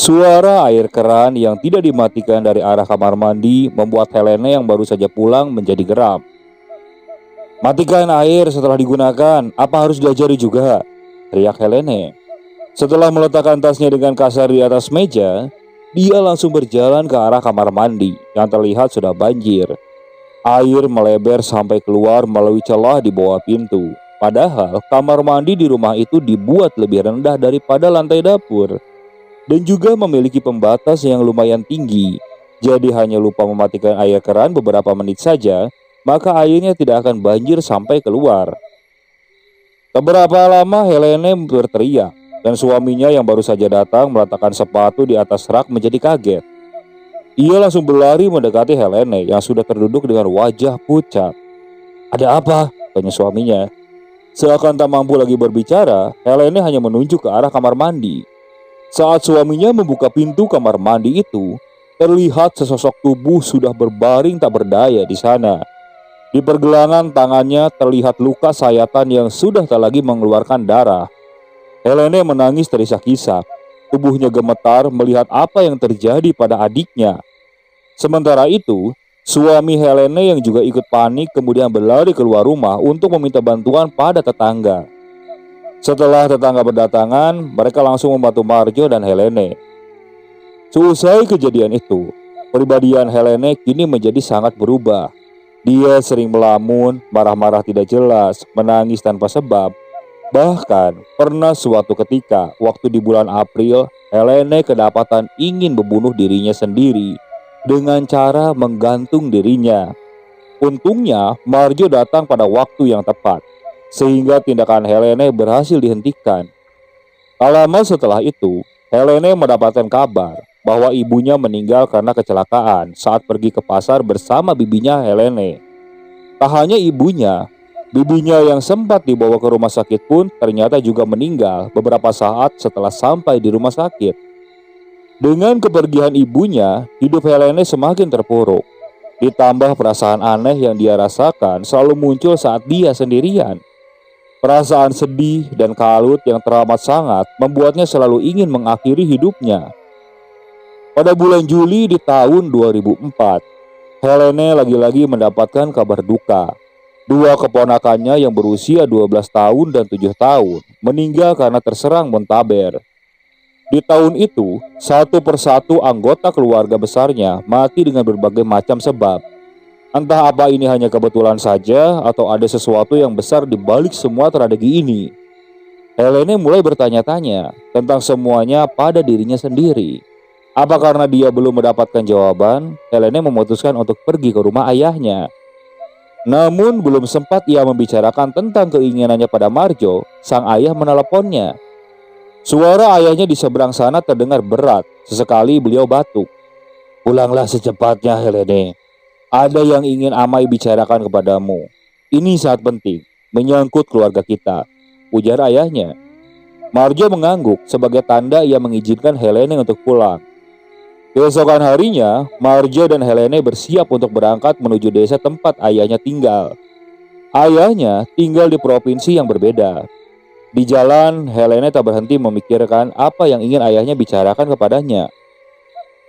Suara air keran yang tidak dimatikan dari arah kamar mandi membuat Helene yang baru saja pulang menjadi geram. "Matikan air setelah digunakan, apa harus diajari juga?" teriak Helene. Setelah meletakkan tasnya dengan kasar di atas meja, dia langsung berjalan ke arah kamar mandi yang terlihat sudah banjir. Air melebar sampai keluar melalui celah di bawah pintu. Padahal kamar mandi di rumah itu dibuat lebih rendah daripada lantai dapur dan juga memiliki pembatas yang lumayan tinggi. Jadi hanya lupa mematikan air keran beberapa menit saja, maka airnya tidak akan banjir sampai keluar. Tak berapa lama Helene berteriak dan suaminya yang baru saja datang meletakkan sepatu di atas rak menjadi kaget. Ia langsung berlari mendekati Helene yang sudah terduduk dengan wajah pucat. "Ada apa?" tanya suaminya. Seakan tak mampu lagi berbicara, Helene hanya menunjuk ke arah kamar mandi. Saat suaminya membuka pintu kamar mandi itu, terlihat sesosok tubuh sudah berbaring tak berdaya di sana. Di pergelangan tangannya terlihat luka sayatan yang sudah tak lagi mengeluarkan darah. Helene menangis terisak-isak. Tubuhnya gemetar melihat apa yang terjadi pada adiknya. Sementara itu, suami Helene yang juga ikut panik kemudian berlari keluar rumah untuk meminta bantuan pada tetangga. Setelah tetangga berdatangan, mereka langsung membantu Marjo dan Helene. Seusai kejadian itu, kepribadian Helene kini menjadi sangat berubah. Dia sering melamun, marah-marah tidak jelas, menangis tanpa sebab. Bahkan pernah suatu ketika, waktu di bulan April, Helene kedapatan ingin membunuh dirinya sendiri dengan cara menggantung dirinya. Untungnya, Marjo datang pada waktu yang tepat, sehingga tindakan Helene berhasil dihentikan. Tak lama setelah itu, Helene mendapatkan kabar bahwa ibunya meninggal karena kecelakaan saat pergi ke pasar bersama bibinya Helene. Tak hanya ibunya, bibinya yang sempat dibawa ke rumah sakit pun ternyata juga meninggal beberapa saat setelah sampai di rumah sakit. Dengan kepergian ibunya, hidup Helene semakin terpuruk. Ditambah perasaan aneh yang dia rasakan selalu muncul saat dia sendirian. Perasaan sedih dan kalut yang teramat sangat membuatnya selalu ingin mengakhiri hidupnya. Pada bulan Juli di tahun 2004, Helene lagi-lagi mendapatkan kabar duka. Dua keponakannya yang berusia 12 tahun dan 7 tahun meninggal karena terserang muntaber. Di tahun itu, satu persatu anggota keluarga besarnya mati dengan berbagai macam sebab. Entah apa ini hanya kebetulan saja atau ada sesuatu yang besar di balik semua tragedi ini. Helene mulai bertanya-tanya tentang semuanya pada dirinya sendiri. Apa karena dia belum mendapatkan jawaban, Helene memutuskan untuk pergi ke rumah ayahnya. Namun belum sempat ia membicarakan tentang keinginannya pada Marjo, sang ayah meneleponnya. Suara ayahnya di seberang sana terdengar berat, sesekali beliau batuk. "Pulanglah secepatnya Helene. Ada yang ingin Amai bicarakan kepadamu. Ini sangat penting, menyangkut keluarga kita," ujar ayahnya. Marjo mengangguk sebagai tanda ia mengizinkan Helene untuk pulang. Keesokan harinya, Marjo dan Helene bersiap untuk berangkat menuju desa tempat ayahnya tinggal. Ayahnya tinggal di provinsi yang berbeda. Di jalan, Helene tak berhenti memikirkan apa yang ingin ayahnya bicarakan kepadanya.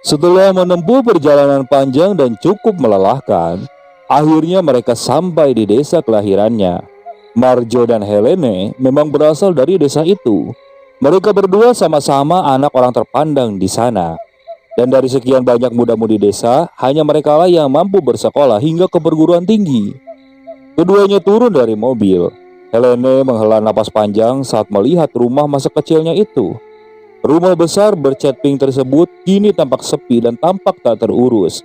Setelah menempuh perjalanan panjang dan cukup melelahkan, akhirnya mereka sampai di desa kelahirannya. Marjo dan Helene memang berasal dari desa itu. Mereka berdua sama-sama anak orang terpandang di sana. Dan dari sekian banyak muda-mudi desa, hanya merekalah yang mampu bersekolah hingga ke perguruan tinggi. Keduanya turun dari mobil. Helene menghela napas panjang saat melihat rumah masa kecilnya itu. Rumah besar bercat pink tersebut kini tampak sepi dan tampak tak terurus.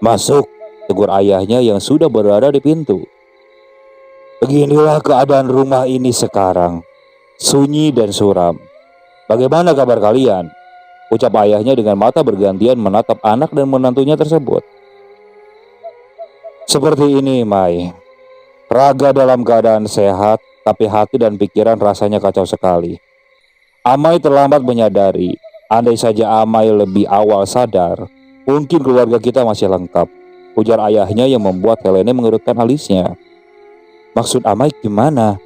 "Masuk," tegur ayahnya yang sudah berada di pintu. "Beginilah keadaan rumah ini sekarang, sunyi dan suram. Bagaimana kabar kalian?" ucap ayahnya dengan mata bergantian menatap anak dan menantunya tersebut. "Seperti ini, Mai. Raga dalam keadaan sehat, tapi hati dan pikiran rasanya kacau sekali. Amai terlambat menyadari. Andai saja Amai lebih awal sadar, mungkin keluarga kita masih lengkap," ujar ayahnya yang membuat Helene mengerutkan alisnya. "Maksud Amai gimana?"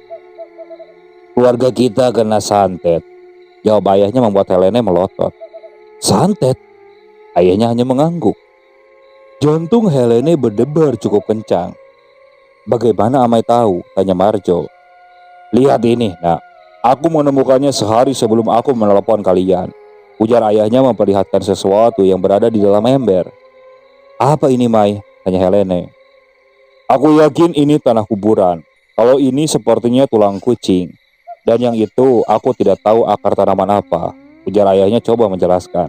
"Keluarga kita kena santet," jawab ayahnya membuat Helene melotot. Santet? Ayahnya hanya mengangguk. Jantung Helene berdebar cukup kencang. Bagaimana Amai tahu? Tanya Marjo. Lihat ini, nak. Aku menemukannya sehari sebelum aku menelepon kalian. Ujar ayahnya memperlihatkan sesuatu yang berada di dalam ember. Apa ini, Mai? Tanya Helene. Aku yakin ini tanah kuburan. Kalau ini sepertinya tulang kucing. Dan yang itu aku tidak tahu akar tanaman apa. Ujar ayahnya coba menjelaskan.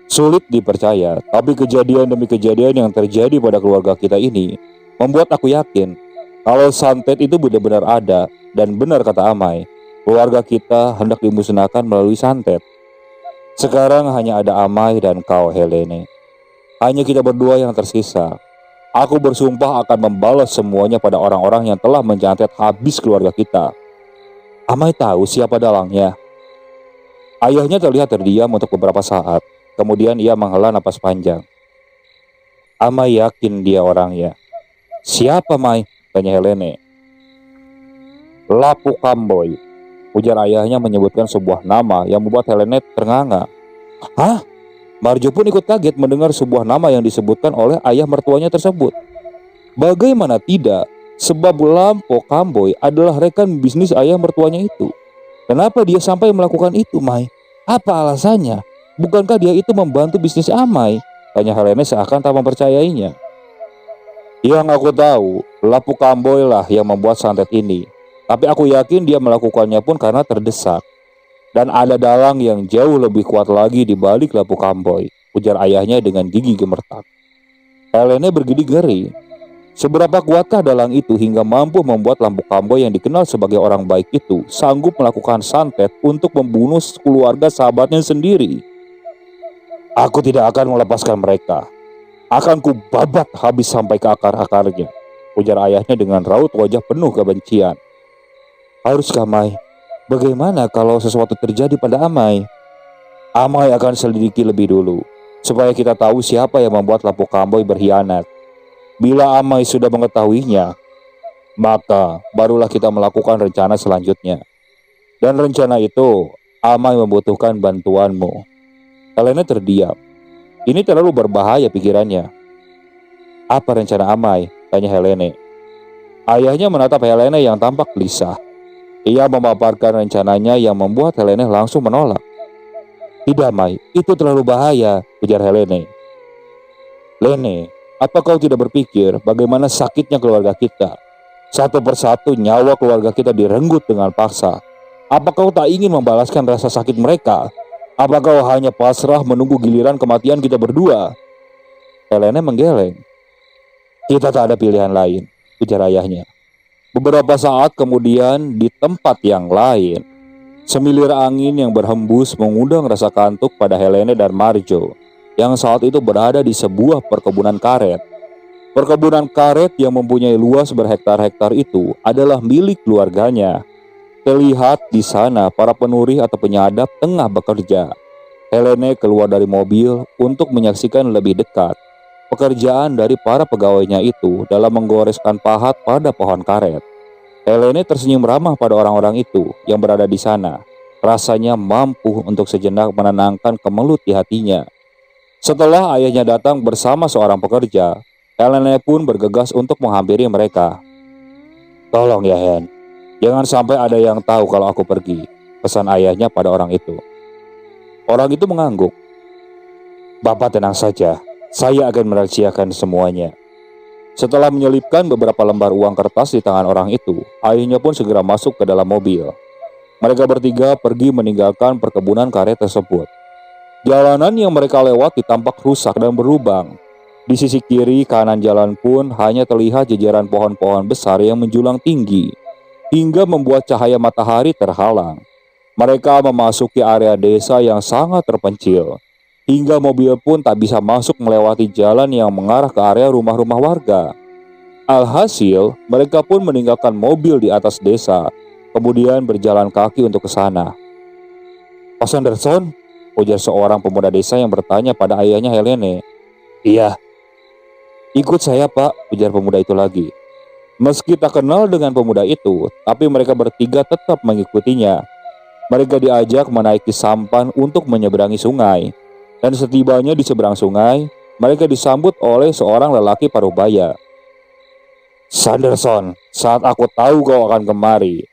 Sulit dipercaya, tapi kejadian demi kejadian yang terjadi pada keluarga kita ini membuat aku yakin kalau santet itu benar-benar ada. Dan benar kata Amai, keluarga kita hendak dimusnahkan melalui santet. Sekarang hanya ada Amai dan kau, Helene. Hanya kita berdua yang tersisa. Aku bersumpah akan membalas semuanya pada orang-orang yang telah menjantet habis keluarga kita. Amai tahu siapa dalangnya. Ayahnya terlihat terdiam untuk beberapa saat. Kemudian ia menghela napas panjang. Amai yakin dia orangnya. Siapa, Mai? Tanya Helene. Lapu Kamboy. Ujar ayahnya menyebutkan sebuah nama yang membuat Helene ternganga. Hah? Marjo pun ikut kaget mendengar sebuah nama yang disebutkan oleh ayah mertuanya tersebut. Bagaimana tidak? Sebab Lapu Kamboy adalah rekan bisnis ayah mertuanya itu. Kenapa dia sampai melakukan itu, Mai? Apa alasannya? Bukankah dia itu membantu bisnis Amai? Tanya Helene seakan tak mempercayainya. Yang aku tahu, Lapu Kamboy lah yang membuat santet ini. Tapi aku yakin dia melakukannya pun karena terdesak. Dan ada dalang yang jauh lebih kuat lagi di balik Lapu Kamboy, ujar ayahnya dengan gigi gemertak. Helene bergidik ngeri. Seberapa kuatkah dalang itu hingga mampu membuat Lapu Kamboy yang dikenal sebagai orang baik itu sanggup melakukan santet untuk membunuh keluarga sahabatnya sendiri? Aku tidak akan melepaskan mereka. Akan kubabat habis sampai ke akar-akarnya, ujar ayahnya dengan raut wajah penuh kebencian. Haruskah, Mai? Bagaimana kalau sesuatu terjadi pada Amai? Amai akan selidiki lebih dulu, supaya kita tahu siapa yang membuat Lapu Kamboy berkhianat. Bila Amai sudah mengetahuinya, maka barulah kita melakukan rencana selanjutnya. Dan rencana itu, Amai membutuhkan bantuanmu. Helene terdiam. Ini terlalu berbahaya pikirannya. Apa rencana Amai? Tanya Helene. Ayahnya menatap Helene yang tampak gelisah. Ia memaparkan rencananya yang membuat Helene langsung menolak. Tidak, Mai, itu terlalu bahaya, ujar Helene. Lene, apa kau tidak berpikir bagaimana sakitnya keluarga kita? Satu persatu nyawa keluarga kita direnggut dengan paksa. Apa kau tak ingin membalaskan rasa sakit mereka? Apa kau hanya pasrah menunggu giliran kematian kita berdua? Helene menggeleng. Kita tak ada pilihan lain, ujar ayahnya. Beberapa saat kemudian di tempat yang lain, semilir angin yang berhembus mengundang rasa kantuk pada Helene dan Marjo yang saat itu berada di sebuah perkebunan karet. Perkebunan karet yang mempunyai luas berhektar-hektar itu adalah milik keluarganya. Terlihat di sana para penuri atau penyadap tengah bekerja. Helene keluar dari mobil untuk menyaksikan lebih dekat pekerjaan dari para pegawainya itu dalam menggoreskan pahat pada pohon karet. Helene tersenyum ramah pada orang-orang itu yang berada di sana. Rasanya mampu untuk sejenak menenangkan kemelut di hatinya. Setelah ayahnya datang bersama seorang pekerja, Helene pun bergegas untuk menghampiri mereka. Tolong ya, Hen, jangan sampai ada yang tahu kalau aku pergi, pesan ayahnya pada orang itu. Orang itu mengangguk. Bapak tenang saja. Saya akan merahasiakan semuanya. Setelah menyelipkan beberapa lembar uang kertas di tangan orang itu, ayahnya pun segera masuk ke dalam mobil. Mereka bertiga pergi meninggalkan perkebunan karet tersebut. Jalanan yang mereka lewati tampak rusak dan berlubang. Di sisi kiri kanan jalan pun hanya terlihat jejeran pohon-pohon besar yang menjulang tinggi, hingga membuat cahaya matahari terhalang. Mereka memasuki area desa yang sangat terpencil. Hingga mobil pun tak bisa masuk melewati jalan yang mengarah ke area rumah-rumah warga. Alhasil, mereka pun meninggalkan mobil di atas desa, kemudian berjalan kaki untuk ke sana. Mas Anderson, ujar seorang pemuda desa yang bertanya pada ayahnya Helene. Iya. Ikut saya, Pak, ujar pemuda itu lagi. Meski tak kenal dengan pemuda itu, tapi mereka bertiga tetap mengikutinya. Mereka diajak menaiki sampan untuk menyeberangi sungai. Dan setibanya di seberang sungai, mereka disambut oleh seorang lelaki parubaya. "Sanderson, saat aku tahu kau akan kemari,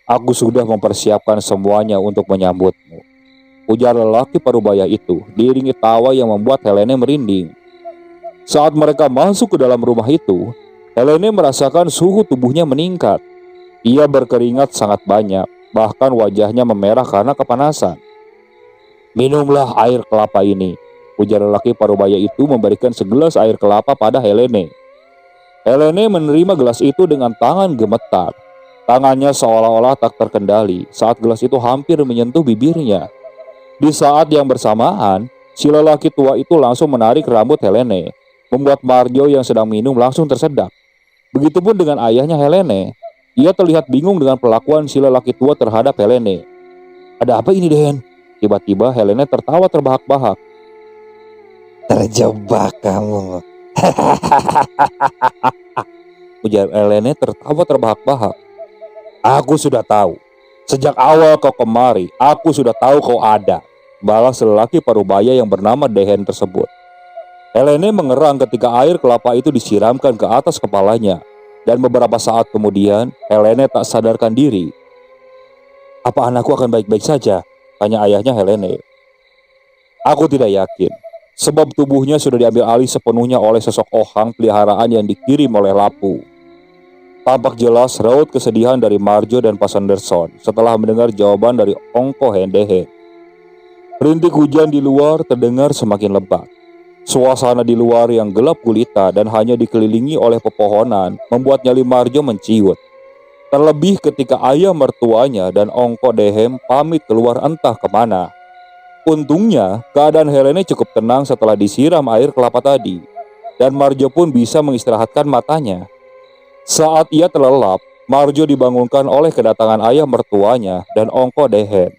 aku sudah mempersiapkan semuanya untuk menyambutmu," ujar lelaki parubaya itu, diiringi tawa yang membuat Helene merinding. Saat mereka masuk ke dalam rumah itu, Helene merasakan suhu tubuhnya meningkat. Ia berkeringat sangat banyak, bahkan wajahnya memerah karena kepanasan. "Minumlah air kelapa ini," ujar lelaki parubaya itu memberikan segelas air kelapa pada Helene. Helene menerima gelas itu dengan tangan gemetar. Tangannya seolah-olah tak terkendali saat gelas itu hampir menyentuh bibirnya. Di saat yang bersamaan, si lelaki tua itu langsung menarik rambut Helene, membuat Marjo yang sedang minum langsung tersedak. Begitupun dengan ayahnya Helene. Ia terlihat bingung dengan perlakuan si lelaki tua terhadap Helene. "Ada apa ini, Den?" Tiba-tiba Helene tertawa terbahak-bahak. Terjebak kamu. Ujar Helene tertawa terbahak-bahak. "Aku sudah tahu. Sejak awal kau kemari, aku sudah tahu kau ada," balas lelaki parubaya yang bernama Dehen tersebut. Helene mengerang ketika air kelapa itu disiramkan ke atas kepalanya. Dan beberapa saat kemudian, Helene tak sadarkan diri. "Apa anakku akan baik-baik saja?" tanya ayahnya Helene. "Aku tidak yakin, sebab tubuhnya sudah diambil alih sepenuhnya oleh sosok ohang peliharaan yang dikirim oleh Lapu." Tampak jelas raut kesedihan dari Marjo dan Pak Sanderson setelah mendengar jawaban dari Ongko Hendehe. Rintik hujan di luar terdengar semakin lebat. Suasana di luar yang gelap gulita dan hanya dikelilingi oleh pepohonan membuat nyali Marjo menciut. Terlebih ketika ayah mertuanya dan Ongko Dehem pamit keluar entah kemana. Untungnya keadaan Helene cukup tenang setelah disiram air kelapa tadi, dan Marjo pun bisa mengistirahatkan matanya. Saat ia terlelap, Marjo dibangunkan oleh kedatangan ayah mertuanya dan Ongko Dehem.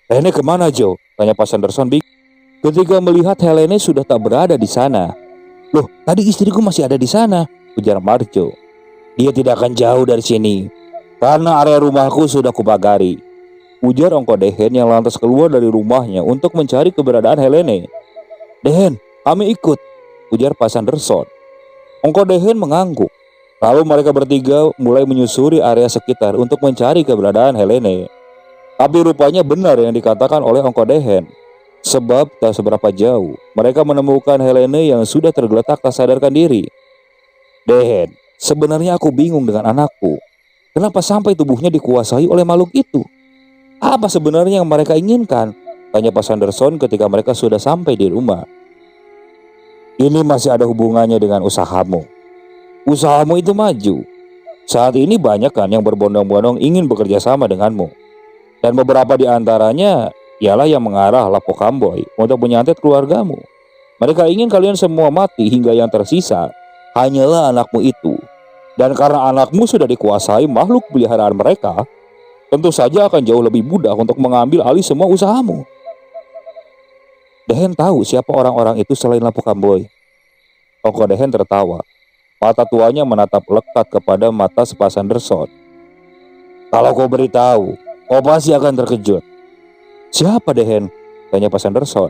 "Helene kemana, Jo?" tanya Pak Sanderson ketika melihat Helene sudah tak berada di sana. "Loh, tadi istriku masih ada di sana," ujar Marjo. "Dia tidak akan jauh dari sini, karena area rumahku sudah kupagari," ujar Ongko Dehen yang lantas keluar dari rumahnya untuk mencari keberadaan Helene. "Dehen, kami ikut," ujar Pak Sanderson. Ongko Dehen mengangguk. Lalu mereka bertiga mulai menyusuri area sekitar untuk mencari keberadaan Helene. Tapi rupanya benar yang dikatakan oleh Ongko Dehen. Sebab tak seberapa jauh, mereka menemukan Helene yang sudah tergeletak tak sadarkan diri. "Dehen, sebenarnya aku bingung dengan anakku. Kenapa sampai tubuhnya dikuasai oleh makhluk itu? Apa sebenarnya yang mereka inginkan?" tanya Pak Sanderson ketika mereka sudah sampai di rumah. "Ini masih ada hubungannya dengan usahamu. Usahamu itu maju. Saat ini banyak kan yang berbondong-bondong ingin bekerja sama denganmu. Dan beberapa di antaranya ialah yang mengarah Lapo Kamboy untuk menyantet keluargamu. Mereka ingin kalian semua mati hingga yang tersisa hanyalah anakmu itu. Dan karena anakmu sudah dikuasai makhluk peliharaan mereka, tentu saja akan jauh lebih mudah untuk mengambil alih semua usahamu." "Dehen tahu siapa orang-orang itu selain Lapo Kamboy?" Ongko Dehen tertawa. Mata tuanya menatap lekat kepada mata Pak Sanderson. "Kalau kau beritahu, kau pasti akan terkejut." "Siapa, Dehen?" tanya Pak Sanderson.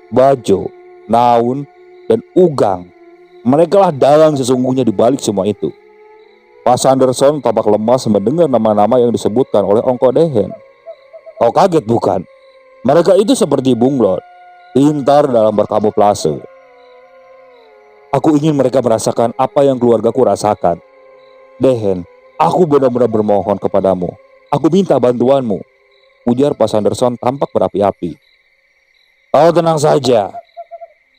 "Bajo, Naun, dan Ugang. Mereka lah dalang sesungguhnya di balik semua itu." Pak Sanderson tampak lemas mendengar nama-nama yang disebutkan oleh Ongko Dehen. "Kau kaget bukan? Mereka itu seperti bunglon, pintar dalam berkamuflase. Aku ingin mereka merasakan apa yang keluargaku rasakan. Dehen, aku benar-benar bermohon kepadamu. Aku minta bantuanmu," ujar Pak Sanderson tampak berapi-api. "Kau tenang saja.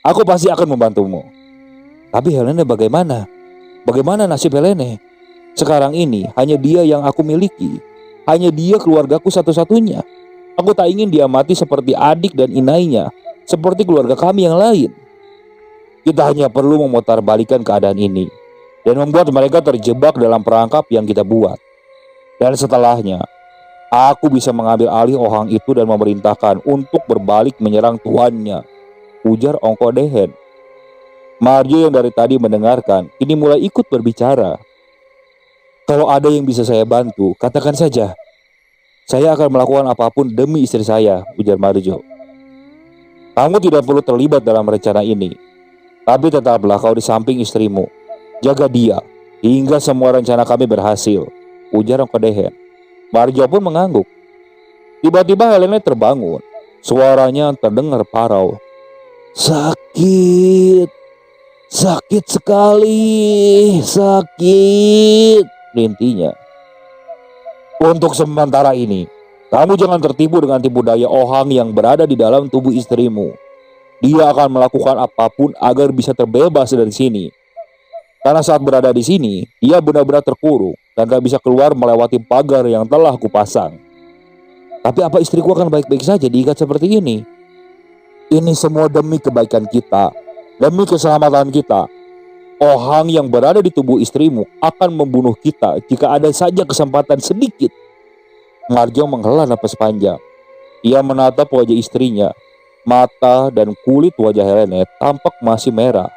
Aku pasti akan membantumu." "Tapi Helene bagaimana? Bagaimana nasib Helene? Sekarang ini hanya dia yang aku miliki. Hanya dia keluargaku satu-satunya. Aku tak ingin dia mati seperti adik dan inainya, seperti keluarga kami yang lain. Kita hanya perlu memutarbalikkan keadaan ini dan membuat mereka terjebak dalam perangkap yang kita buat. Dan setelahnya, aku bisa mengambil alih ohang itu dan memerintahkan untuk berbalik menyerang tuannya," ujar Ongko Dehen. Marjo yang dari tadi mendengarkan kini mulai ikut berbicara. "Kalau ada yang bisa saya bantu, katakan saja. Saya akan melakukan apapun demi istri saya," ujar Marjo. Kamu tidak perlu terlibat dalam rencana ini, tapi tetaplah kau di samping istrimu. Jaga dia hingga semua rencana kami berhasil, ujar Ongkodehen. Marjo pun mengangguk. Tiba-tiba Helene terbangun. Suaranya terdengar parau. Sakit, sakit sekali, sakit, rintinya. Untuk sementara ini, kamu jangan tertipu dengan tipu daya Ohang yang berada di dalam tubuh istrimu. Dia akan melakukan apapun agar bisa terbebas dari sini. Karena saat berada di sini, dia benar-benar terkurung dan tak bisa keluar melewati pagar yang telah kupasang. Tapi apa istriku akan baik-baik saja diikat seperti ini? Ini semua demi kebaikan kita, demi keselamatan kita. Ohang yang berada di tubuh istrimu akan membunuh kita jika ada saja kesempatan sedikit. Marjo menghela napas panjang. Ia menatap wajah istrinya. Mata dan kulit wajah Helene tampak masih merah.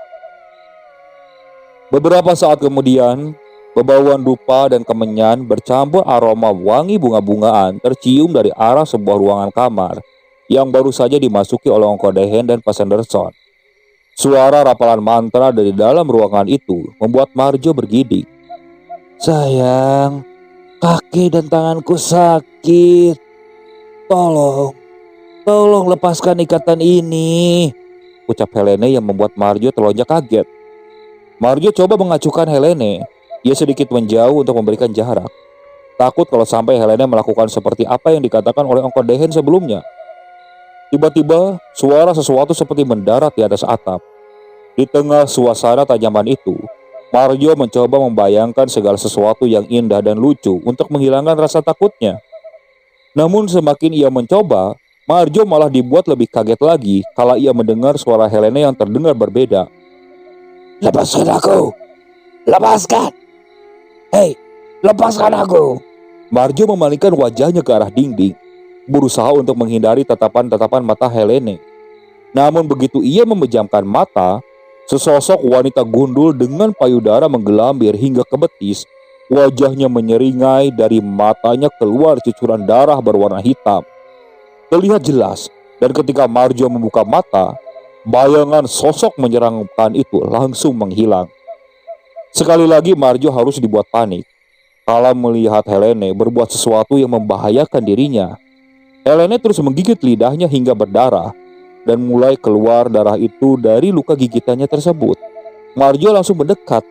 Beberapa saat kemudian, bebauan dupa dan kemenyan bercampur aroma wangi bunga-bungaan tercium dari arah sebuah ruangan kamar yang baru saja dimasuki oleh Ongkodehen dan Pak Sanderson. Suara rapalan mantra dari dalam ruangan itu membuat Marjo bergidik. Sayang, kaki dan tanganku sakit. Tolong lepaskan ikatan ini, ucap Helene yang membuat Marjo terlonjak kaget. Marjo coba mengacuhkan Helene. Ia sedikit menjauh untuk memberikan jarak. Takut kalau sampai Helene melakukan seperti apa yang dikatakan oleh Ongkodehen sebelumnya. Tiba-tiba, suara sesuatu seperti mendarat di atas atap. Di tengah suasana tajaman itu, Marjo mencoba membayangkan segala sesuatu yang indah dan lucu untuk menghilangkan rasa takutnya. Namun semakin ia mencoba, Marjo malah dibuat lebih kaget lagi kala ia mendengar suara Helene yang terdengar berbeda. Lepaskan aku! Lepaskan! Hei, lepaskan aku! Marjo memalingkan wajahnya ke arah dinding, berusaha untuk menghindari tatapan-tatapan mata Helene. Namun begitu ia memejamkan mata, sesosok wanita gundul dengan payudara menggelambir hingga ke betis. Wajahnya menyeringai, dari matanya keluar cucuran darah berwarna hitam. Terlihat jelas, dan ketika Marjo membuka mata, bayangan sosok menyeramkan itu langsung menghilang. Sekali lagi Marjo harus dibuat panik kala melihat Helene berbuat sesuatu yang membahayakan dirinya. Helene terus menggigit lidahnya hingga berdarah, dan mulai keluar darah itu dari luka gigitannya tersebut. Marjo langsung mendekat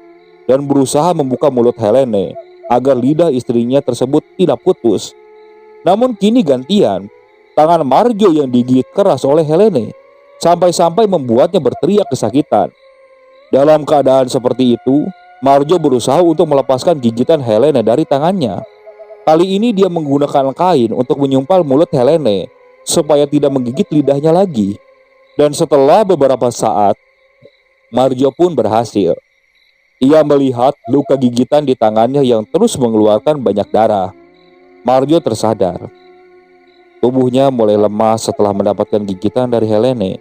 dan berusaha membuka mulut Helene agar lidah istrinya tersebut tidak putus. Namun kini gantian, tangan Marjo yang digigit keras oleh Helene sampai-sampai membuatnya berteriak kesakitan. Dalam keadaan seperti itu, Marjo berusaha untuk melepaskan gigitan Helene dari tangannya. Kali ini dia menggunakan kain untuk menyumpal mulut Helene supaya tidak menggigit lidahnya lagi. Dan setelah beberapa saat, Marjo pun berhasil. Ia melihat luka gigitan di tangannya yang terus mengeluarkan banyak darah. Marjo tersadar. Tubuhnya mulai lemas setelah mendapatkan gigitan dari Helene.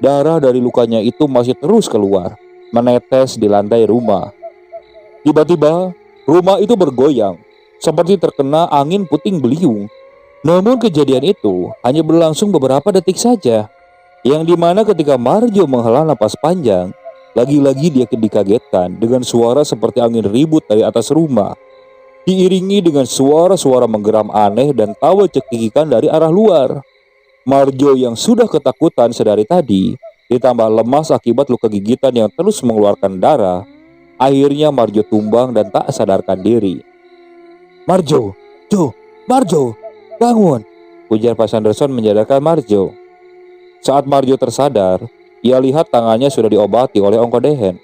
Darah dari lukanya itu masih terus keluar, menetes di lantai rumah. Tiba-tiba, rumah itu bergoyang, seperti terkena angin puting beliung. Namun kejadian itu hanya berlangsung beberapa detik saja, yang dimana ketika Marjo menghela napas panjang, lagi-lagi dia dikagetkan dengan suara seperti angin ribut dari atas rumah, diiringi dengan suara-suara menggeram aneh dan tawa cekikikan dari arah luar. Marjo yang sudah ketakutan sedari tadi, ditambah lemas akibat luka gigitan yang terus mengeluarkan darah, akhirnya Marjo tumbang dan tak sadarkan diri. Marjo, Marjo, bangun, ujar Pak Sanderson menyadarkan Marjo. Saat Marjo tersadar, ia lihat tangannya sudah diobati oleh Ongkodehen,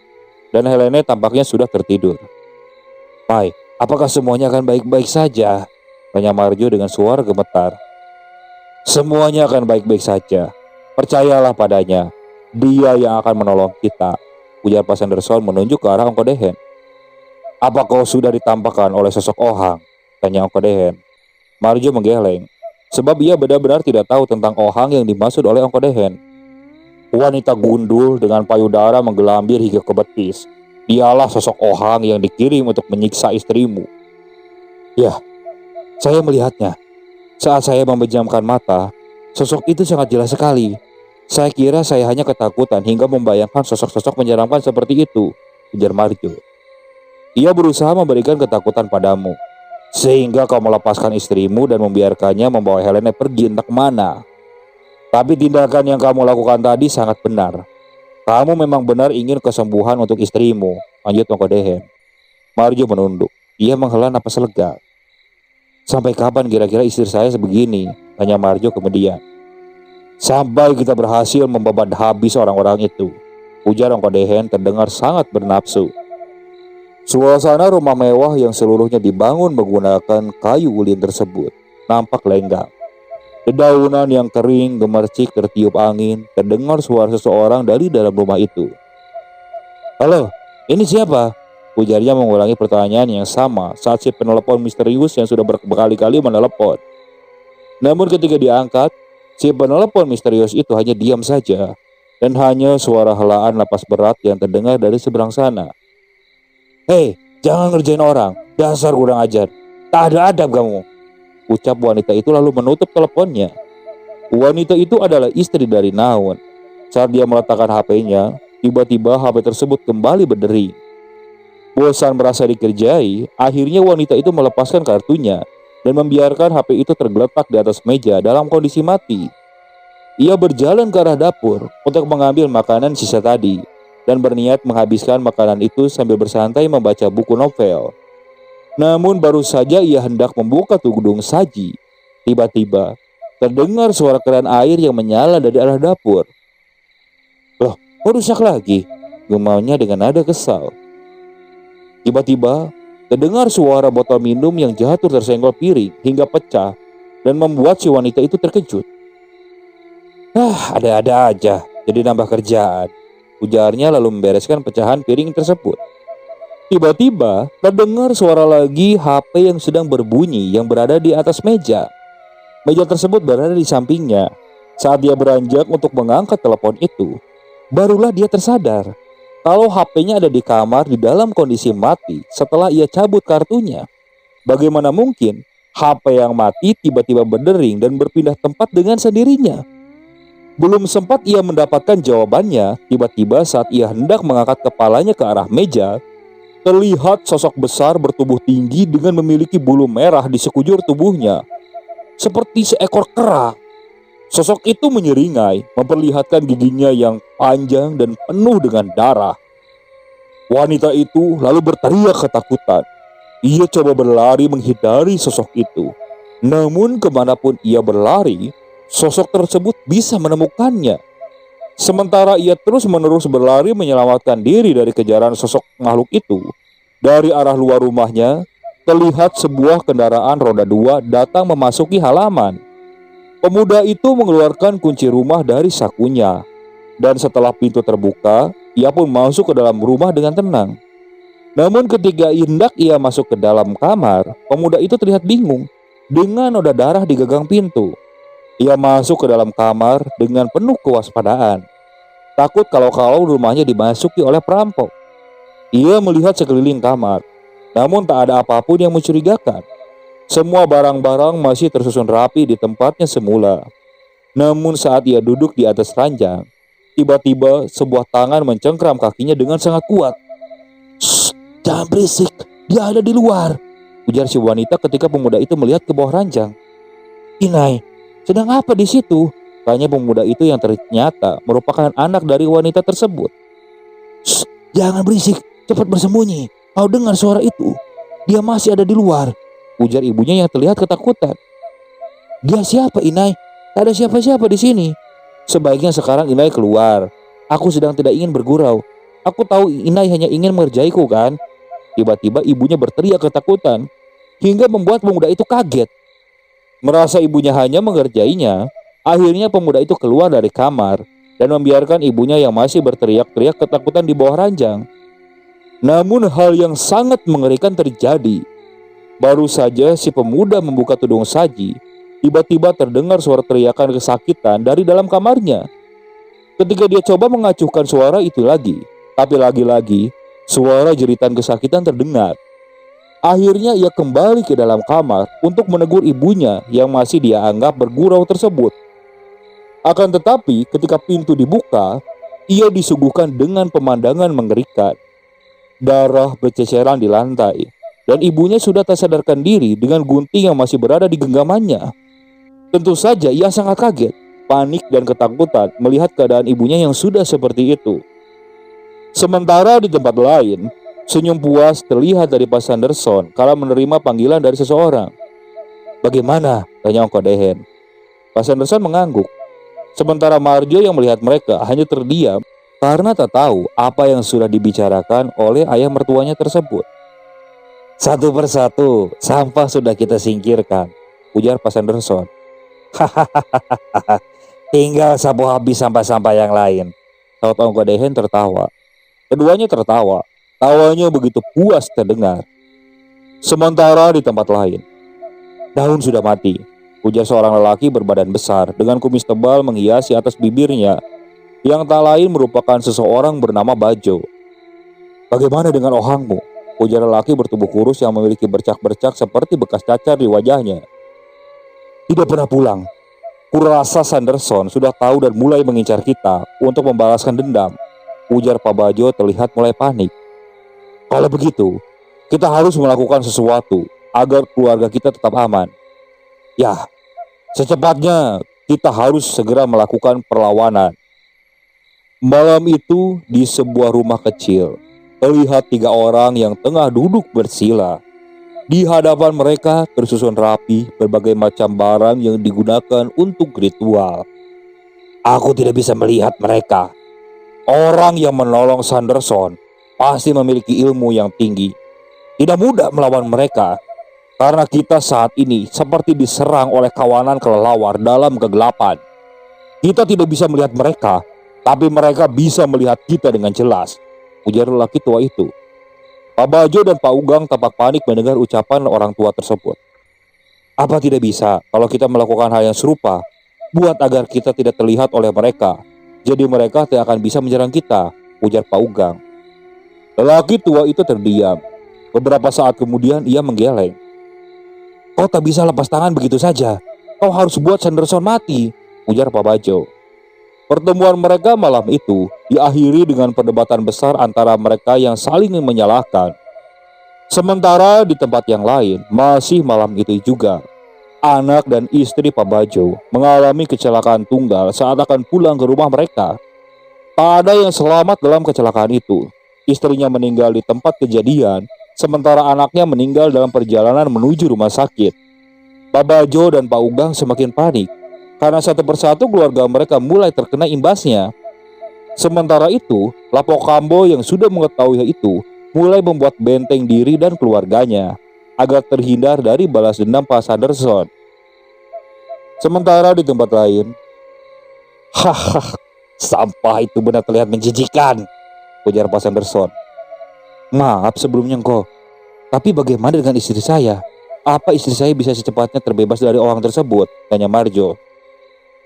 dan Helene tampaknya sudah tertidur. Pai, apakah semuanya akan baik-baik saja? Tanya Marjo dengan suara gemetar. Semuanya akan baik-baik saja. Percayalah padanya. Dia yang akan menolong kita, ujar Pak Sanderson menunjuk ke arah Ongkodehen. Apa kau sudah ditampakkan oleh sosok Ohang? Tanya Ongkodehen. Marjo menggeleng, sebab ia benar-benar tidak tahu tentang Ohang yang dimaksud oleh Ongkodehen. Wanita gundul dengan payudara menggelambir hingga ke betis. Dialah sosok Ohang yang dikirim untuk menyiksa istrimu. Ya, saya melihatnya. Saat saya memejamkan mata, sosok itu sangat jelas sekali. Saya kira saya hanya ketakutan hingga membayangkan sosok-sosok menyeramkan seperti itu, ujar Marjo. Ia berusaha memberikan ketakutan padamu, sehingga kau melepaskan istrimu dan membiarkannya membawa Helena pergi entah kemana. Tapi tindakan yang kamu lakukan tadi sangat benar. Kamu memang benar ingin kesembuhan untuk istrimu, lanjut Mongkodehen. Marjo menunduk. Ia menghela napas lega. Sampai kapan kira-kira istri saya sebegini? Tanya Marjo kemudian. Sampai kita berhasil membabat habis orang-orang itu, ujar Mongkodehen terdengar sangat bernafsu. Suasana rumah mewah yang seluruhnya dibangun menggunakan kayu ulin tersebut nampak lenggang. Dedaunan yang kering gemercik tertiup angin, terdengar suara seseorang dari dalam rumah itu. Halo, ini siapa? Ujarnya mengulangi pertanyaan yang sama saat si penelepon misterius yang sudah berkali-kali menelepon. Namun ketika diangkat, si penelepon misterius itu hanya diam saja, dan hanya suara helaan napas berat yang terdengar dari seberang sana. Hei, jangan ngerjain orang, dasar kurang ajar, tak ada adab kamu, ucap wanita itu lalu menutup teleponnya. Wanita itu adalah istri dari Naun. Saat dia meletakkan HP-nya, tiba-tiba HP tersebut kembali berdering. Bosan merasa dikerjai, akhirnya wanita itu melepaskan kartunya dan membiarkan HP itu tergeletak di atas meja dalam kondisi mati. Ia berjalan ke arah dapur untuk mengambil makanan sisa tadi dan berniat menghabiskan makanan itu sambil bersantai membaca buku novel. Namun baru saja ia hendak membuka tudung saji, tiba-tiba terdengar suara keran air yang menyala dari arah dapur. Loh, kok rusak lagi? Gumamnya dengan nada kesal. Tiba-tiba terdengar suara botol minum yang jatuh tersenggol piring hingga pecah dan membuat si wanita itu terkejut. Ada-ada aja, jadi nambah kerjaan, ujarnya lalu membereskan pecahan piring tersebut. Tiba-tiba terdengar suara lagi HP yang sedang berbunyi yang berada di atas meja. Meja tersebut berada di sampingnya. Saat dia beranjak untuk mengangkat telepon itu, barulah dia tersadar kalau HP-nya ada di kamar di dalam kondisi mati setelah ia cabut kartunya. Bagaimana mungkin HP yang mati tiba-tiba berdering dan berpindah tempat dengan sendirinya? Belum sempat ia mendapatkan jawabannya, tiba-tiba saat ia hendak mengangkat kepalanya ke arah meja, terlihat sosok besar bertubuh tinggi dengan memiliki bulu merah di sekujur tubuhnya, seperti seekor kera. Sosok itu menyeringai, memperlihatkan giginya yang panjang dan penuh dengan darah. Wanita itu lalu berteriak ketakutan. Ia coba berlari menghindari sosok itu. Namun kemanapun ia berlari, sosok tersebut bisa menemukannya. Sementara ia terus-menerus berlari menyelamatkan diri dari kejaran sosok makhluk itu, dari arah luar rumahnya, terlihat sebuah kendaraan roda 2 datang memasuki halaman. Pemuda itu mengeluarkan kunci rumah dari sakunya, dan setelah pintu terbuka, ia pun masuk ke dalam rumah dengan tenang. Namun ketika hendak ia masuk ke dalam kamar, pemuda itu terlihat bingung dengan noda darah di gagang pintu. Ia masuk ke dalam kamar dengan penuh kewaspadaan, takut kalau-kalau rumahnya dimasuki oleh perampok. Ia melihat sekeliling kamar, namun tak ada apapun yang mencurigakan. Semua barang-barang masih tersusun rapi di tempatnya semula. Namun saat ia duduk di atas ranjang, tiba-tiba sebuah tangan mencengkram kakinya dengan sangat kuat. "Shh, jangan berisik, dia ada di luar," ujar si wanita ketika pemuda itu melihat ke bawah ranjang. "Inai, sedang apa di situ?" tanya pemuda itu yang ternyata merupakan anak dari wanita tersebut. "Shh, jangan berisik, cepat bersembunyi. Kau dengar suara itu? Dia masih ada di luar," ujar ibunya yang terlihat ketakutan. "Dia siapa, Inai? Tak ada siapa-siapa di sini. Sebaiknya sekarang Inai keluar. Aku sedang tidak ingin bergurau. Aku tahu Inai hanya ingin mengerjaiku kan?" Tiba-tiba ibunya berteriak ketakutan hingga membuat pemuda itu kaget. Merasa ibunya hanya mengerjainya, akhirnya pemuda itu keluar dari kamar dan membiarkan ibunya yang masih berteriak-teriak ketakutan di bawah ranjang. Namun hal yang sangat mengerikan terjadi. Baru saja si pemuda membuka tudung saji, tiba-tiba terdengar suara teriakan kesakitan dari dalam kamarnya. Ketika dia coba mengacuhkan suara itu lagi, tapi lagi-lagi suara jeritan kesakitan terdengar. Akhirnya ia kembali ke dalam kamar untuk menegur ibunya yang masih dia anggap bergurau tersebut. Akan tetapi ketika pintu dibuka, ia disuguhkan dengan pemandangan mengerikan. Darah berceceran di lantai, dan ibunya sudah tak sadarkan diri dengan gunting yang masih berada di genggamannya. Tentu saja ia sangat kaget, panik dan ketakutan melihat keadaan ibunya yang sudah seperti itu. Sementara di tempat lain, senyum puas terlihat dari Pak Sanderson kala menerima panggilan dari seseorang. "Bagaimana?" tanya Ongko Dehen. Pak Sanderson mengangguk. Sementara Marjo yang melihat mereka hanya terdiam karena tak tahu apa yang sudah dibicarakan oleh ayah mertuanya tersebut. "Satu persatu, sampah sudah kita singkirkan," ujar Pak Sanderson. "Hahaha, tinggal sapu habis sampah-sampah yang lain," saut Ongko Dehen tertawa. Keduanya tertawa, tawanya begitu puas terdengar. Sementara di tempat lain, "Daun sudah mati," ujar seorang lelaki berbadan besar dengan kumis tebal menghiasi atas bibirnya, yang tak lain merupakan seseorang bernama Bajo. "Bagaimana dengan ohangmu?" ujar lelaki bertubuh kurus yang memiliki bercak-bercak seperti bekas cacar di wajahnya. "Tidak pernah pulang. Kurasa Sanderson sudah tahu dan mulai mengincar kita untuk membalaskan dendam," ujar Pak Bajo terlihat mulai panik. "Kalau begitu, kita harus melakukan sesuatu agar keluarga kita tetap aman. Ya, secepatnya kita harus segera melakukan perlawanan." Malam itu di sebuah rumah kecil, terlihat 3 orang yang tengah duduk bersila. Di hadapan mereka tersusun rapi berbagai macam barang yang digunakan untuk ritual. "Aku tidak bisa melihat mereka. Orang yang menolong Sanderson pasti memiliki ilmu yang tinggi. Tidak mudah melawan mereka, karena kita saat ini seperti diserang oleh kawanan kelelawar dalam kegelapan. Kita tidak bisa melihat mereka, tapi mereka bisa melihat kita dengan jelas," ujar lelaki tua itu. Pak Bajo dan Pak Ugang tampak panik mendengar ucapan orang tua tersebut. "Apa tidak bisa kalau kita melakukan hal yang serupa, buat agar kita tidak terlihat oleh mereka? Jadi mereka tidak akan bisa menyerang kita," ujar Pak Ugang. Lelaki tua itu terdiam. Beberapa saat kemudian ia menggeleng. "Kau tak bisa lepas tangan begitu saja. Kau harus buat Sanderson mati," ujar Pak Bajo. Pertemuan mereka malam itu diakhiri dengan perdebatan besar antara mereka yang saling menyalahkan. Sementara di tempat yang lain, masih malam itu juga, anak dan istri Pak Bajo mengalami kecelakaan tunggal saat akan pulang ke rumah mereka. Tak ada yang selamat dalam kecelakaan itu. Istrinya meninggal di tempat kejadian, sementara anaknya meninggal dalam perjalanan menuju rumah sakit. Pak Bajo dan Pak Ugang semakin panik, karena satu persatu keluarga mereka mulai terkena imbasnya. Sementara itu, Lapo Kambo yang sudah mengetahui hal itu mulai membuat benteng diri dan keluarganya agar terhindar dari balas dendam Pak Sanderson. Sementara di tempat lain, "Hahaha, sampah itu benar terlihat menjijikan," ujar Pak Sanderson. "Maaf sebelumnya Ngko, tapi bagaimana dengan istri saya? Apa istri saya bisa secepatnya terbebas dari orang tersebut?" tanya Marjo.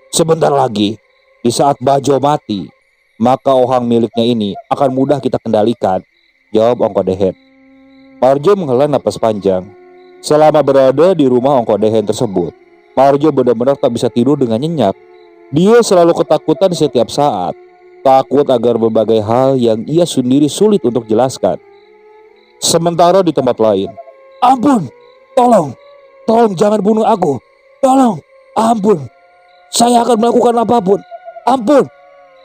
"Sebentar lagi, di saat Bajo mati, maka ohang miliknya ini akan mudah kita kendalikan," jawab Ongko Dehen. Marjo menghela napas panjang. Selama berada di rumah Ongko Dehen tersebut, Marjo benar-benar tak bisa tidur dengan nyenyak. Dia selalu ketakutan setiap saat, takut agar berbagai hal yang ia sendiri sulit untuk jelaskan. Sementara di tempat lain, "Ampun, tolong jangan bunuh aku, tolong, ampun. Saya akan melakukan apapun. Ampun,"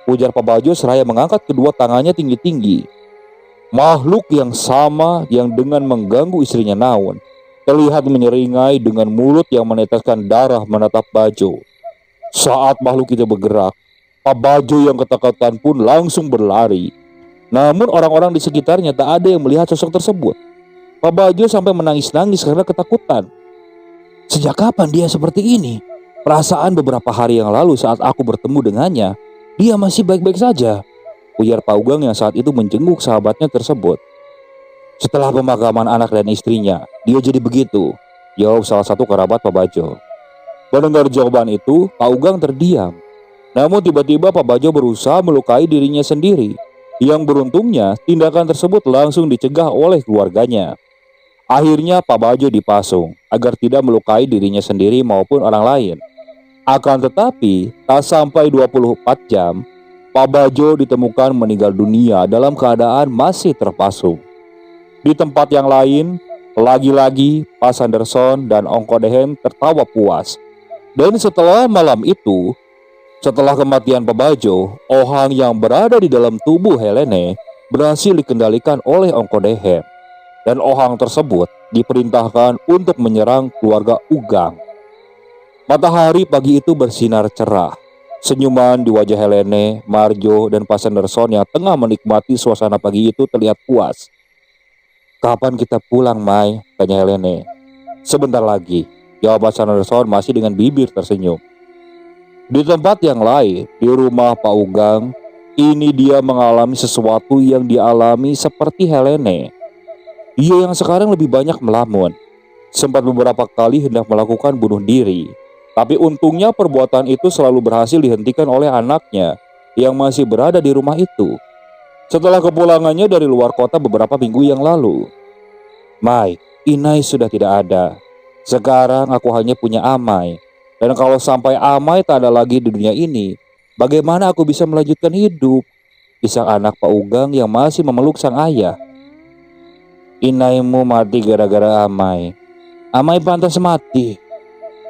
ujar Pak Bajo seraya mengangkat kedua tangannya tinggi-tinggi. Makhluk yang sama yang dengan mengganggu istrinya Naun terlihat menyeringai dengan mulut yang meneteskan darah menatap Bajo. Saat makhluk itu bergerak, Pak Bajo yang ketakutan pun langsung berlari. Namun orang-orang di sekitarnya tak ada yang melihat sosok tersebut. Pak Bajo sampai menangis-nangis karena ketakutan. "Sejak kapan dia seperti ini? Perasaan beberapa hari yang lalu saat aku bertemu dengannya, dia masih baik-baik saja," ujar Pak Ugang yang saat itu menjenguk sahabatnya tersebut. "Setelah pemakaman anak dan istrinya, dia jadi begitu," jawab salah satu kerabat Pak Bajo. Mendengar jawaban itu, Pak Ugang terdiam. Namun tiba-tiba Pak Bajo berusaha melukai dirinya sendiri. Yang beruntungnya, tindakan tersebut langsung dicegah oleh keluarganya. Akhirnya Pak Bajo dipasung agar tidak melukai dirinya sendiri maupun orang lain. Akan tetapi, tak sampai 24 jam, Pak Bajo ditemukan meninggal dunia dalam keadaan masih terpasung. Di tempat yang lain, lagi-lagi Pak Sanderson dan Ongko Dehem tertawa puas. Dan setelah malam itu, setelah kematian Pak Bajo, Ohang yang berada di dalam tubuh Helene berhasil dikendalikan oleh Ongko Dehem. Dan Ohang tersebut diperintahkan untuk menyerang keluarga Ugang. Matahari pagi itu bersinar cerah. Senyuman di wajah Helene, Marjo, dan Pak Sanderson yang tengah menikmati suasana pagi itu terlihat puas. "Kapan kita pulang, Mai?" tanya Helene. "Sebentar lagi," jawab Pak Sanderson masih dengan bibir tersenyum. Di tempat yang lain, di rumah Pak Ugang, ini dia mengalami sesuatu yang dialami seperti Helene. Dia yang sekarang lebih banyak melamun. Sempat beberapa kali hendak melakukan bunuh diri, tapi untungnya perbuatan itu selalu berhasil dihentikan oleh anaknya yang masih berada di rumah itu. Setelah kepulangannya dari luar kota beberapa minggu yang lalu. "Mai, Inai sudah tidak ada. Sekarang aku hanya punya Amai. Dan kalau sampai Amai tak ada lagi di dunia ini, bagaimana aku bisa melanjutkan hidup?" Kisah anak Pak Ugang yang masih memeluk sang ayah. "Inaimu mati gara-gara Amai. Amai pantas mati.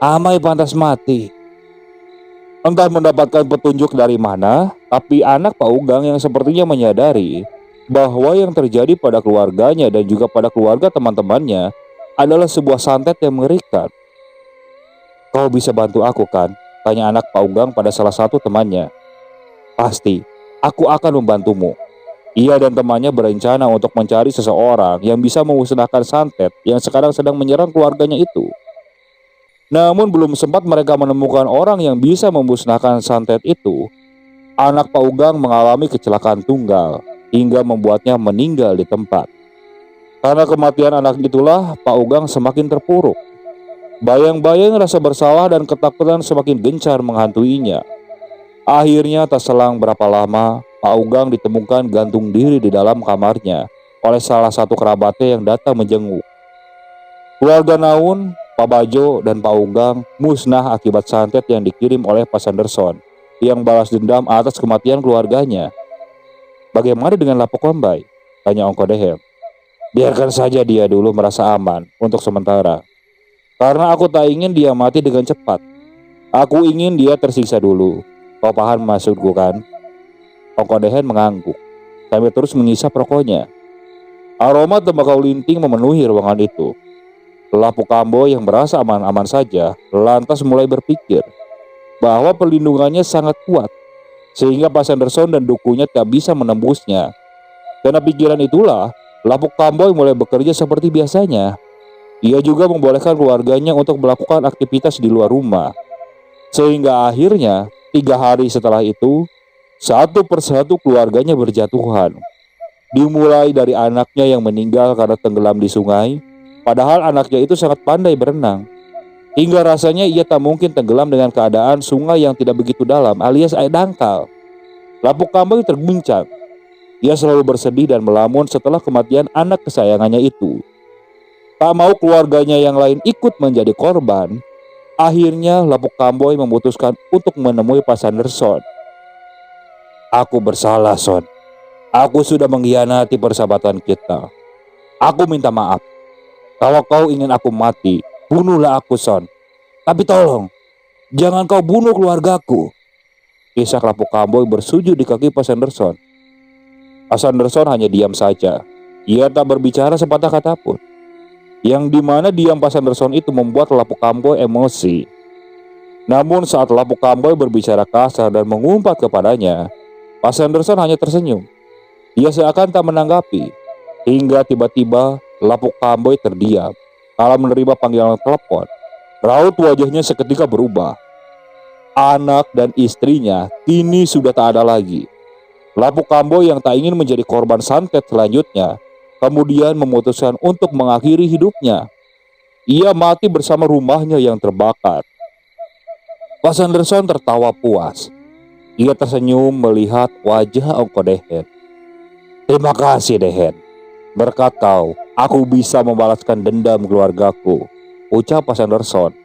Amai pantas mati." Entah mendapatkan petunjuk dari mana, tapi anak Pak Ugang yang sepertinya menyadari bahwa yang terjadi pada keluarganya dan juga pada keluarga teman-temannya adalah sebuah santet yang mengerikan. "Kau bisa bantu aku kan?" tanya anak Pak Ugang pada salah satu temannya. "Pasti, aku akan membantumu." Ia dan temannya berencana untuk mencari seseorang yang bisa memusnahkan santet yang sekarang sedang menyerang keluarganya itu. Namun belum sempat mereka menemukan orang yang bisa memusnahkan santet itu, anak Pak Ugang mengalami kecelakaan tunggal hingga membuatnya meninggal di tempat. Karena kematian anak itulah Pak Ugang semakin terpuruk. Bayang-bayang rasa bersalah dan ketakutan semakin gencar menghantuinya. Akhirnya tak selang berapa lama, Pak Ugang ditemukan gantung diri di dalam kamarnya oleh salah satu kerabatnya yang datang menjenguk. Keluarga Naun, Pak Bajo, dan Pak Ugang musnah akibat santet yang dikirim oleh Pak Sanderson yang balas dendam atas kematian keluarganya. "Bagaimana dengan Lapuk Lambai?" tanya Ongko Dehem. "Biarkan saja dia dulu merasa aman untuk sementara. Karena aku tak ingin dia mati dengan cepat. Aku ingin dia tersiksa dulu. Kau paham maksudku kan?" Ongko Dehem mengangguk sambil terus menghisap rokoknya. Aroma tembakau linting memenuhi ruangan itu. Lapuk Kambo yang merasa aman-aman saja lantas mulai berpikir bahwa perlindungannya sangat kuat sehingga Pak Sanderson dan dukunya tak bisa menembusnya. Karena pikiran itulah Lapuk Kambo mulai bekerja seperti biasanya. Ia juga membolehkan keluarganya untuk melakukan aktivitas di luar rumah. Sehingga akhirnya 3 hari setelah itu, satu persatu keluarganya berjatuhan. Dimulai dari anaknya yang meninggal karena tenggelam di sungai. Padahal anaknya itu sangat pandai berenang. Hingga rasanya ia tak mungkin tenggelam dengan keadaan sungai yang tidak begitu dalam alias air dangkal. Lapuk Kambo terguncang. Ia selalu bersedih dan melamun setelah kematian anak kesayangannya itu. Tak mau keluarganya yang lain ikut menjadi korban. Akhirnya Lapuk Kambo memutuskan untuk menemui Pak Sanderson. "Aku bersalah, Son. Aku sudah mengkhianati persahabatan kita. Aku minta maaf. Kalau kau ingin aku mati, bunuhlah aku, Son. Tapi tolong, jangan kau bunuh keluargaku." Kisah Lapuk Kambo bersujud di kaki Pak Sanderson. Pak Sanderson hanya diam saja. Ia tak berbicara sepatah kata pun. Yang dimana diam Pak Sanderson itu membuat Lapuk Kambo emosi. Namun saat Lapuk Kambo berbicara kasar dan mengumpat kepadanya, Pak Sanderson hanya tersenyum. Ia seakan tak menanggapi. Hingga tiba-tiba Lapuk Kambo terdiam. Kala menerima panggilan telepon, raut wajahnya seketika berubah. Anak dan istrinya kini sudah tak ada lagi. Lapuk Kambo yang tak ingin menjadi korban santet selanjutnya, kemudian memutuskan untuk mengakhiri hidupnya. Ia mati bersama rumahnya yang terbakar. Pak Sanderson tertawa puas. Ia tersenyum melihat wajah Ongko Dehem. "Terima kasih, Dehem. Berkat kau, aku bisa membalaskan dendam keluargaku," ucap Pak Sanderson.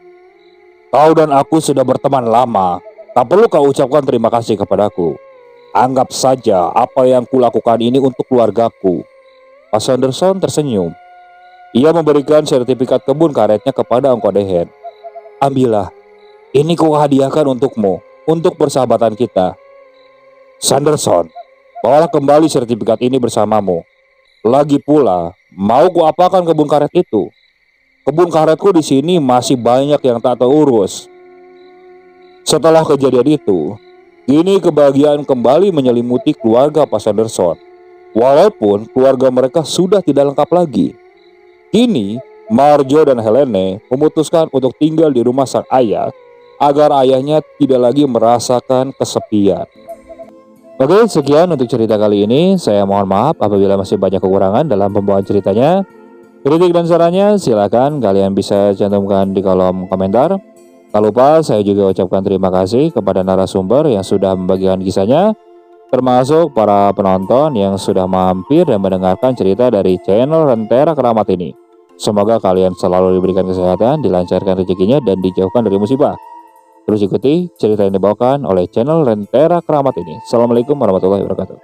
Kau dan aku sudah berteman lama. Tak perlu kau ucapkan terima kasih kepadaku. Anggap saja apa yang kulakukan ini untuk keluargaku." Pak Sanderson tersenyum. Ia memberikan sertifikat kebun karetnya kepada Ongko Dehen. "Ambillah, ini kuhadiahkan untukmu, untuk persahabatan kita." "Sanderson, bawalah kembali sertifikat ini bersamamu. Lagi pula, mau kuapakan kebun karet itu? Kebun karetku di sini masih banyak yang tak terurus." Setelah kejadian itu, kini kebahagiaan kembali menyelimuti keluarga Pak Sanderson. Walaupun keluarga mereka sudah tidak lengkap lagi. Kini, Marjo dan Helene memutuskan untuk tinggal di rumah sang ayah agar ayahnya tidak lagi merasakan kesepian. Oke, sekian untuk cerita kali ini. Saya mohon maaf apabila masih banyak kekurangan dalam pembawaan ceritanya. Kritik dan sarannya silakan kalian bisa cantumkan di kolom komentar. Tak lupa saya juga ucapkan terima kasih kepada narasumber yang sudah membagikan kisahnya, termasuk para penonton yang sudah mampir dan mendengarkan cerita dari channel Rentera Keramat ini. Semoga kalian selalu diberikan kesehatan, dilancarkan rezekinya, dan dijauhkan dari musibah. Terus ikuti cerita yang dibawakan oleh channel Rentera Keramat ini. Assalamualaikum warahmatullahi wabarakatuh.